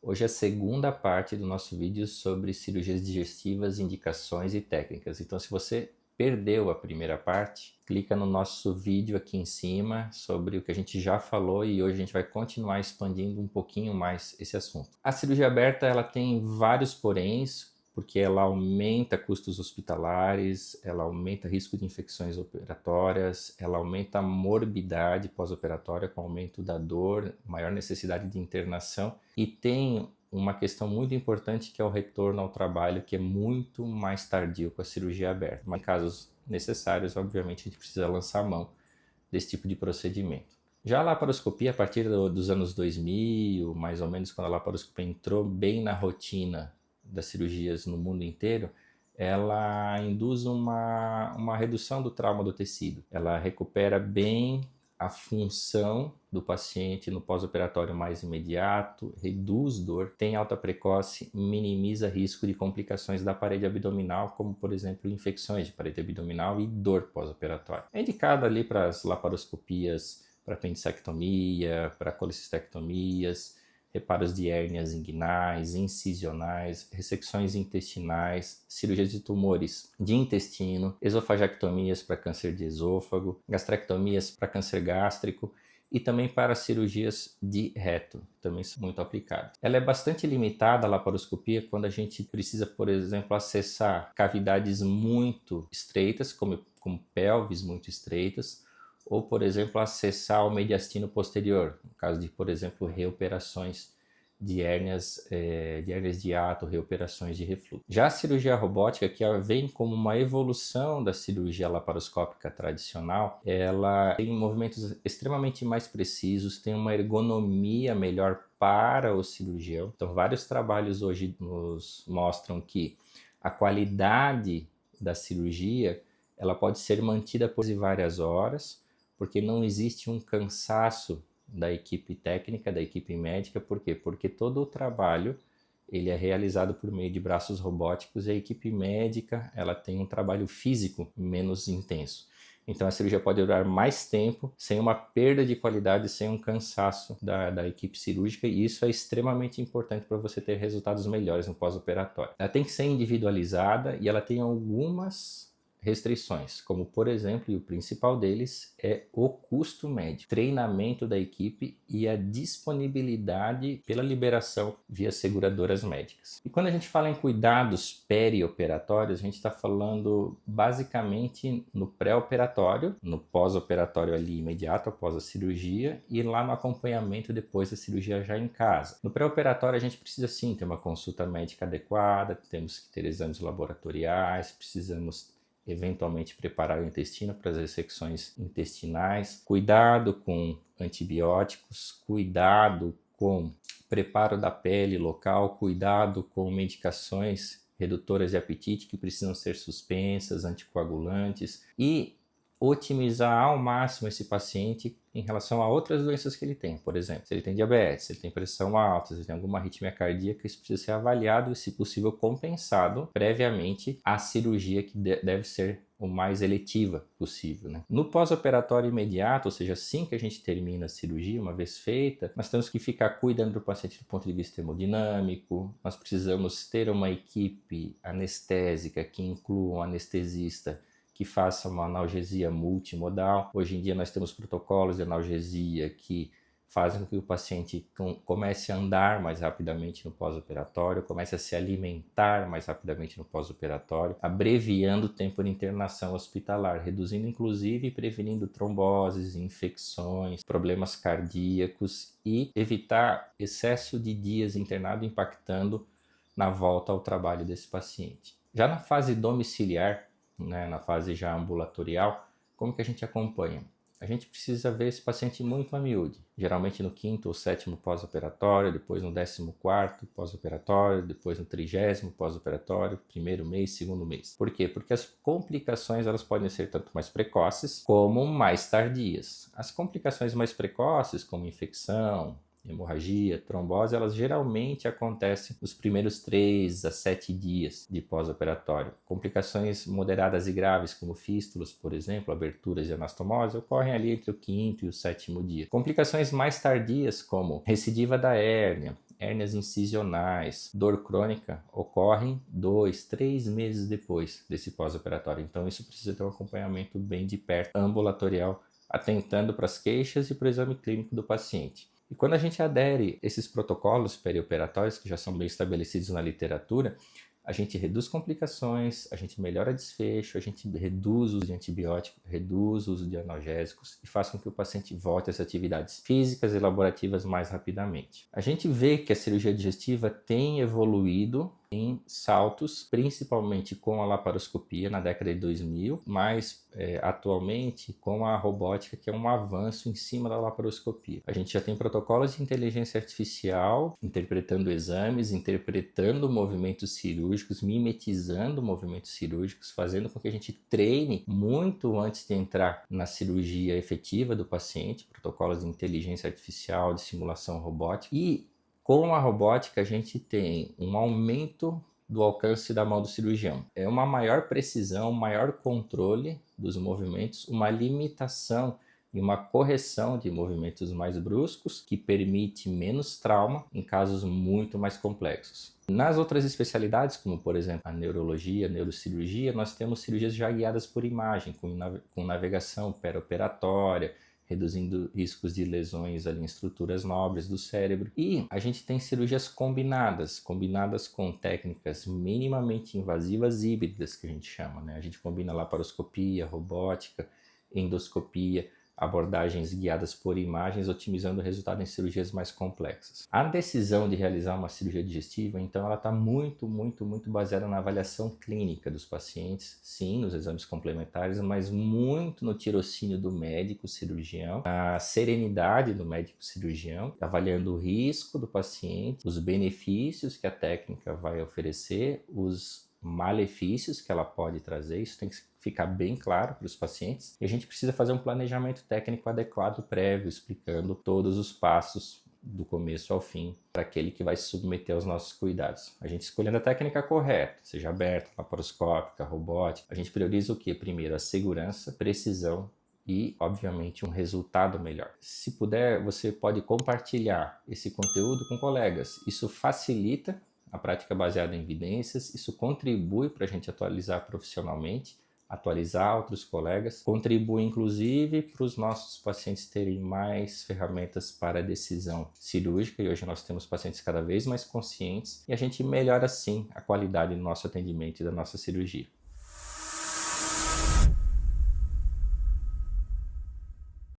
Hoje é a segunda parte do nosso vídeo sobre cirurgias digestivas, indicações e técnicas. Então, se você perdeu a primeira parte, clica no nosso vídeo aqui em cima sobre o que a gente já falou e hoje a gente vai continuar expandindo um pouquinho mais esse assunto. A cirurgia aberta ela tem vários poréns, porque ela aumenta custos hospitalares, ela aumenta risco de infecções operatórias, ela aumenta a morbidade pós-operatória com aumento da dor, maior necessidade de internação e tem uma questão muito importante que é o retorno ao trabalho, que é muito mais tardio com a cirurgia aberta. Mas em casos necessários, obviamente, a gente precisa lançar a mão desse tipo de procedimento. Já a laparoscopia, a partir dos anos 2000, mais ou menos, quando a laparoscopia entrou bem na rotina das cirurgias no mundo inteiro, ela induz uma redução do trauma do tecido. Ela recupera bem a função do paciente no pós-operatório mais imediato, reduz dor, tem alta precoce, minimiza risco de complicações da parede abdominal, como por exemplo infecções de parede abdominal e dor pós-operatória. É indicada ali para as laparoscopias, para apendicectomia, para colecistectomias, reparos de hérnias inguinais, incisionais, ressecções intestinais, cirurgias de tumores de intestino, esofagectomias para câncer de esôfago, gastrectomias para câncer gástrico e também para cirurgias de reto, também são muito aplicadas. Ela é bastante limitada, a laparoscopia, quando a gente precisa, por exemplo, acessar cavidades muito estreitas, como pelvis muito estreitas, ou, por exemplo, acessar o mediastino posterior, no caso de, por exemplo, reoperações de hérnias de hiato, reoperações de refluxo. Já a cirurgia robótica, que vem como uma evolução da cirurgia laparoscópica tradicional, ela tem movimentos extremamente mais precisos, tem uma ergonomia melhor para o cirurgião. Então, vários trabalhos hoje nos mostram que a qualidade da cirurgia ela pode ser mantida por várias horas, porque não existe um cansaço da equipe técnica, da equipe médica. Por quê? Porque todo o trabalho ele é realizado por meio de braços robóticos e a equipe médica ela tem um trabalho físico menos intenso. Então a cirurgia pode durar mais tempo, sem uma perda de qualidade, sem um cansaço da equipe cirúrgica, e isso é extremamente importante para você ter resultados melhores no pós-operatório. Ela tem que ser individualizada e ela tem algumas restrições, como por exemplo, e o principal deles é o custo médio, treinamento da equipe e a disponibilidade pela liberação via seguradoras médicas. E quando a gente fala em cuidados perioperatórios, a gente está falando basicamente no pré-operatório, no pós-operatório ali imediato após a cirurgia e lá no acompanhamento depois da cirurgia já em casa. No pré-operatório a gente precisa sim ter uma consulta médica adequada, temos que ter exames laboratoriais, precisamos eventualmente preparar o intestino para as ressecções intestinais, cuidado com antibióticos, cuidado com preparo da pele local, cuidado com medicações redutoras de apetite que precisam ser suspensas, anticoagulantes e otimizar ao máximo esse paciente em relação a outras doenças que ele tem. Por exemplo, se ele tem diabetes, se ele tem pressão alta, se ele tem alguma arritmia cardíaca, isso precisa ser avaliado e, se possível, compensado previamente à cirurgia que deve ser o mais eletiva possível, né? No pós-operatório imediato, ou seja, assim que a gente termina a cirurgia, uma vez feita, nós temos que ficar cuidando do paciente do ponto de vista hemodinâmico, nós precisamos ter uma equipe anestésica que inclua um anestesista que faça uma analgesia multimodal. Hoje em dia nós temos protocolos de analgesia que fazem com que o paciente comece a andar mais rapidamente no pós-operatório, comece a se alimentar mais rapidamente no pós-operatório, abreviando o tempo de internação hospitalar, reduzindo inclusive e prevenindo tromboses, infecções, problemas cardíacos e evitar excesso de dias internado impactando na volta ao trabalho desse paciente. Já na fase domiciliar, na fase já ambulatorial, como que a gente acompanha? A gente precisa ver esse paciente muito a miúde, geralmente no 5º ou 7º pós-operatório, depois no 14º pós-operatório, depois no 30º pós-operatório, primeiro mês, segundo mês. Por quê? Porque as complicações elas podem ser tanto mais precoces como mais tardias. As complicações mais precoces, como infecção, hemorragia, trombose, elas geralmente acontecem nos primeiros 3 a 7 dias de pós-operatório. Complicações moderadas e graves, como fístulas, por exemplo, aberturas e anastomose, ocorrem ali entre o 5º e o 7º dia. Complicações mais tardias, como recidiva da hérnia, hérnias incisionais, dor crônica, ocorrem 2, 3 meses depois desse pós-operatório. Então isso precisa ter um acompanhamento bem de perto, ambulatorial, atentando para as queixas e para o exame clínico do paciente. E quando a gente adere esses protocolos perioperatórios, que já são bem estabelecidos na literatura, a gente reduz complicações, a gente melhora desfecho, a gente reduz o uso de antibiótico, reduz o uso de analgésicos e faz com que o paciente volte às atividades físicas e laborativas mais rapidamente. A gente vê que a cirurgia digestiva tem evoluído em saltos, principalmente com a laparoscopia na década de 2000, mas atualmente com a robótica, que é um avanço em cima da laparoscopia. A gente já tem protocolos de inteligência artificial interpretando exames, interpretando movimentos cirúrgicos, mimetizando movimentos cirúrgicos, fazendo com que a gente treine muito antes de entrar na cirurgia efetiva do paciente, protocolos de inteligência artificial, de simulação robótica. E com a robótica, a gente tem um aumento do alcance da mão do cirurgião. É uma maior precisão, um maior controle dos movimentos, uma limitação e uma correção de movimentos mais bruscos, que permite menos trauma em casos muito mais complexos. Nas outras especialidades, como por exemplo a neurologia, a neurocirurgia, nós temos cirurgias já guiadas por imagem, com navegação perioperatória, reduzindo riscos de lesões ali em estruturas nobres do cérebro. E a gente tem cirurgias combinadas com técnicas minimamente invasivas híbridas, que a gente chama, né? A gente combina laparoscopia, robótica, endoscopia, abordagens guiadas por imagens, otimizando o resultado em cirurgias mais complexas. A decisão de realizar uma cirurgia digestiva, então, ela está muito baseada na avaliação clínica dos pacientes, sim, nos exames complementares, mas muito no tirocínio do médico cirurgião, a serenidade do médico cirurgião, avaliando o risco do paciente, os benefícios que a técnica vai oferecer, os malefícios que ela pode trazer. Isso tem que ficar bem claro para os pacientes, e a gente precisa fazer um planejamento técnico adequado prévio, explicando todos os passos do começo ao fim para aquele que vai se submeter aos nossos cuidados. A gente escolhendo a técnica correta, seja aberta, laparoscópica, robótica, a gente prioriza o que? Primeiro, a segurança, precisão e, obviamente, um resultado melhor. Se puder, você pode compartilhar esse conteúdo com colegas. Isso facilita a prática baseada em evidências, isso contribui para a gente atualizar profissionalmente, atualizar outros colegas, contribui inclusive para os nossos pacientes terem mais ferramentas para decisão cirúrgica, e hoje nós temos pacientes cada vez mais conscientes, e a gente melhora sim a qualidade do nosso atendimento e da nossa cirurgia.